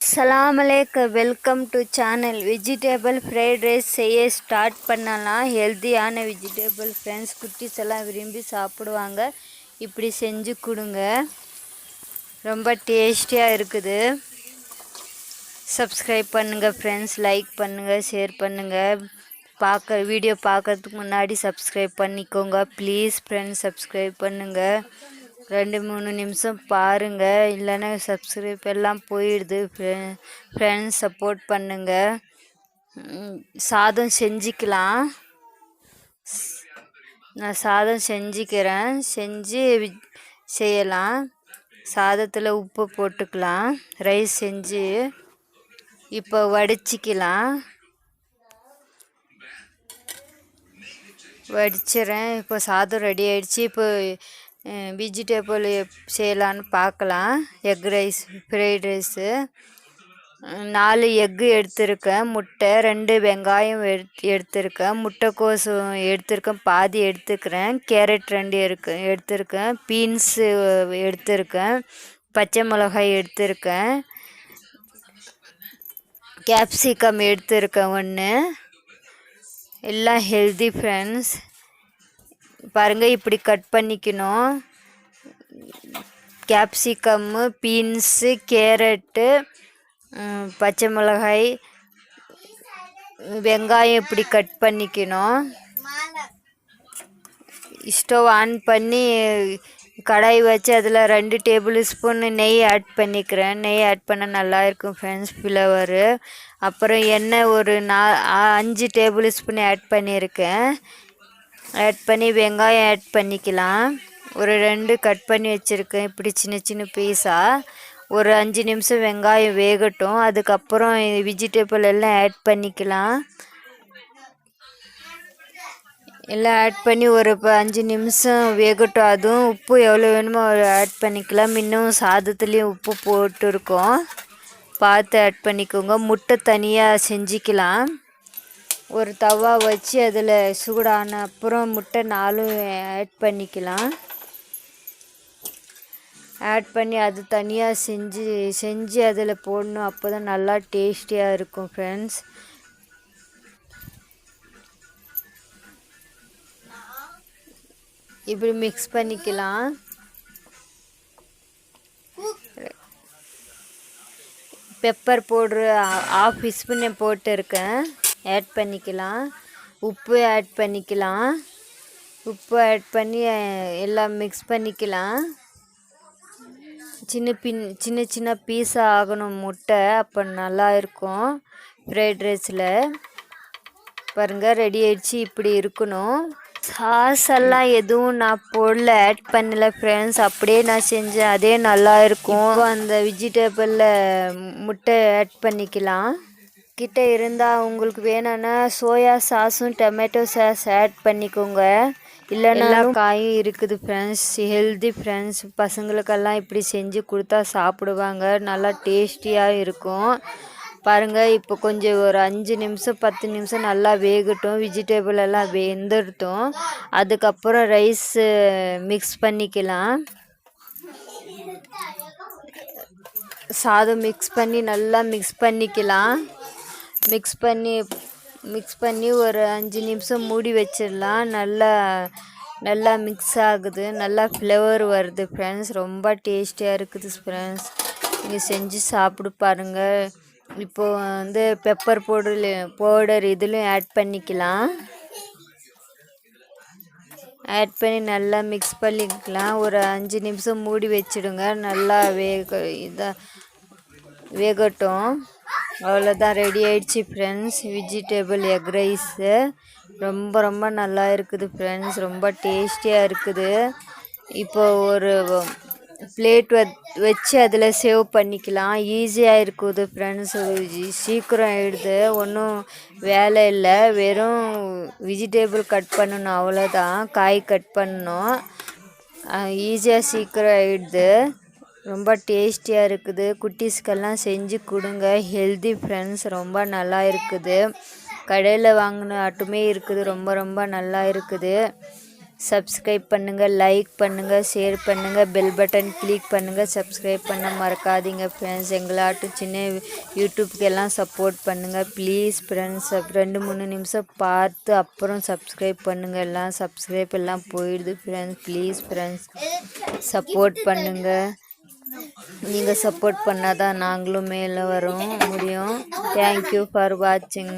அஸ்ஸலாமு அலைக்கும். Welcome to channel. Vegetable fried rice செய்ய ஸ்டார்ட் பண்ணலாம். ஹெல்த்தியான வெஜிடேபிள் ஃப்ரெண்ட்ஸ் குட்டீஸ் எல்லாம் விரும்பி சாப்பிடுவாங்க. இப்படி செஞ்சு கொடுங்க, ரொம்ப டேஸ்டியாக இருக்குது. சப்ஸ்கிரைப் பண்ணுங்கள் ஃப்ரெண்ட்ஸ், லைக் பண்ணுங்கள், ஷேர் பண்ணுங்கள். வீடியோ பார்க்கறதுக்கு முன்னாடி சப்ஸ்கிரைப் பண்ணிக்கோங்க ப்ளீஸ் ஃப்ரெண்ட்ஸ். சப்ஸ்கிரைப் பண்ணுங்கள், 2-3 நிமிஷம் பாருங்கள், இல்லைன்னா சப்ஸ்கிரைப் எல்லாம் போயிடுது. ஃப்ரெண்ட்ஸ் சப்போர்ட் பண்ணுங்கள். சாதம் செஞ்சுக்கலாம். நான் சாதம் செஞ்சு செய்யலாம். சாதத்தில் உப்பு போட்டுக்கலாம். ரைஸ் செஞ்சு இப்போ வடிச்சிக்கலாம். வடிச்சிடறேன். இப்போ சாதம் ரெடி ஆகிடுச்சு. இப்போ வெஜிடேபிள் செய்யலான்னு பார்க்கலாம். Egg rice, fried rice. 4 egg எடுத்திருக்கேன். முட்டை 2 வெங்காயம் எடுத்திருக்கேன். முட்டைக்கோசு எடுத்திருக்கேன், பாதி எடுத்துக்கிறேன். கேரட் 2 எடுத்திருக்கேன். பீன்ஸு எடுத்திருக்கேன். பச்சை மிளகாய் எடுத்திருக்கேன். கேப்சிகம் எடுத்திருக்கேன் 1. எல்லாம் ஹெல்தி ஃப்ரெண்ட்ஸ். பாருங்கள், இப்படி கட் பண்ணிக்கணும். கேப்சிகம்மு, பீன்ஸு, கேரட்டு, பச்சை மிளகாய், வெங்காயம் இப்படி கட் பண்ணிக்கணும். ஸ்டவ் ஆன் பண்ணி கடாய் வச்சு அதில் 2 டேபிள் ஸ்பூன் நெய் ஆட் பண்ணிக்கிறேன். நெய் ஆட் பண்ணால் நல்லாயிருக்கும் ஃப்ரெண்ட்ஸ், ஃப்ளவரு. அப்புறம் எண்ணெய் ஒரு 5 டேபிள் ஸ்பூன் ஆட் பண்ணியிருக்கேன். ஆட் பண்ணி வெங்காயம் ஆட் பண்ணிக்கலாம். ஒரு 2 கட் பண்ணி வச்சுருக்கேன், இப்படி சின்ன சின்ன பீஸாக. ஒரு 5 நிமிஷம் வெங்காயம் வேகட்டும். அதுக்கப்புறம் வெஜிடேபிள் எல்லாம் ஆட் பண்ணிக்கலாம். எல்லாம் ஆட் பண்ணி ஒரு 5 நிமிஷம் வேகட்டும். அதுவும் உப்பு எவ்வளோ வேணுமோ ஆட் பண்ணிக்கலாம். இன்னும் சாதத்துலேயும் உப்பு போட்டுருக்கோம், பார்த்து ஆட் பண்ணிக்கோங்க. முட்டை தனியாக செஞ்சுக்கலாம். ஒரு தவா வச்சு அதில் சூடான அப்புறம் முட்டை 4 ஆட் பண்ணிக்கலாம். ஆட் பண்ணி அது தனியாக செஞ்சு அதில் போடணும். அப்போ தான் நல்லா டேஸ்டியாக இருக்கும் ஃப்ரெண்ட்ஸ். இப்படி மிக்ஸ் பண்ணிக்கலாம். பெப்பர் பவுட்ரு 1/2 ஸ்பூன் போட்டிருக்கேன், ஆட் பண்ணிக்கலாம். உப்பு ஆட் பண்ணிக்கலாம். உப்பு ஆட் பண்ணி எல்லாம் மிக்ஸ் பண்ணிக்கலாம். சின்ன சின்ன பீஸாக ஆகணும் முட்டை, அப்போ நல்லா இருக்கும் ஃப்ரைட் ரைஸில். பாருங்கள், ரெடி ஆயிடுச்சு. இப்படி இருக்கணும். சாஸ் எல்லாம் எதுவும் நான் போடல, ஆட் பண்ணல ஃப்ரெண்ட்ஸ். அப்படியே நான் செஞ்சேன், அதே நல்லா இருக்கும். இப்போ அந்த வெஜிடேபிளில் முட்டை ஆட் பண்ணிக்கலாம். கிட்ட இருந்தால் உங்களுக்கு வேணும்னா சோயா சாஸும் டொமேட்டோ சாஸ் ஆட் பண்ணிக்கோங்க. இல்லைன்னா காயும் இருக்குது ஃப்ரெண்ட்ஸ். Healthy friends. பசங்களுக்கெல்லாம் இப்படி செஞ்சு கொடுத்தா சாப்பிடுவாங்க, நல்லா டேஸ்டியாக இருக்கும். பாருங்கள், இப்போ கொஞ்சம் ஒரு 5 நிமிஷம் 10 நிமிஷம் நல்லா வேகட்டும். வெஜிடேபிள் எல்லாம் வெந்துடட்டும். அதுக்கப்புறம் ரைஸு மிக்ஸ் பண்ணிக்கலாம். சாதம் நல்லா மிக்ஸ் பண்ணிக்கலாம். மிக்ஸ் பண்ணி ஒரு 5 நிமிஷம் மூடி வச்சிடலாம். நல்லா மிக்ஸ் ஆகுது, நல்லா ஃப்ளேவர் வருது ஃப்ரெண்ட்ஸ். ரொம்ப டேஸ்டியாக இருக்குது ஃப்ரெண்ட்ஸ். நீங்கள் செஞ்சு சாப்பிடு பாருங்கள். இப்போது பெப்பர் பவுடர் இதுலையும் ஆட் பண்ணிக்கலாம். ஆட் பண்ணி நல்லா மிக்ஸ் பண்ணிக்கலாம். ஒரு 5 நிமிஷம் மூடி வச்சிடுங்க. நல்லா வேகட்டும். அவ்வளோதான், ரெடி ஆயிடுச்சு ஃப்ரெண்ட்ஸ். வெஜிடேபிள் எக் ரைஸு ரொம்ப நல்லா இருக்குது ஃப்ரெண்ட்ஸ். ரொம்ப டேஸ்டியாக இருக்குது. இப்போ ஒரு பிளேட் வச்சு அதில் சேவ் பண்ணிக்கலாம். ஈஸியாக இருக்குது ஃப்ரெண்ட்ஸ். சீக்கிரம் ஆகிடுது, ஒன்றும் வேலை இல்லை. வெறும் வெஜிடேபிள் கட் பண்ணணும், அவ்வளோதான். காய் கட் பண்ணணும். ஈஸியாக சீக்கிரம் ஆகிடுது. ரொம்ப டேஸ்டியாக இருக்குது. குட்டீஸ்க்கெல்லாம் செஞ்சு கொடுங்க. Healthy friends. ரொம்ப நல்லா இருக்குது. கடையில் வாங்கின ஆட்டுமே இருக்குது. ரொம்ப நல்லா இருக்குது. சப்ஸ்கிரைப் பண்ணுங்கள், லைக் பண்ணுங்கள், ஷேர் பண்ணுங்கள், பெல் பட்டன் கிளிக் பண்ணுங்கள். சப்ஸ்கிரைப் பண்ண மறக்காதீங்க ஃப்ரெண்ட்ஸ். எங்களாட்டும் சின்ன யூடியூப்க்கு எல்லாம் சப்போர்ட் பண்ணுங்கள் ப்ளீஸ் ஃப்ரெண்ட்ஸ். 2-3 நிமிஷம் பார்த்து அப்புறம் சப்ஸ்கிரைப் பண்ணுங்கள். எல்லாம் சப்ஸ்கிரைப் எல்லாம் போயிடுது ஃப்ரெண்ட்ஸ். ப்ளீஸ் ஃப்ரெண்ட்ஸ் சப்போர்ட் பண்ணுங்கள். நீங்கள் சப்போர்ட் பண்ணாதான் நாங்களும் மேலே வரோம் முடியும். தேங்க்யூ ஃபார் வாட்சிங்.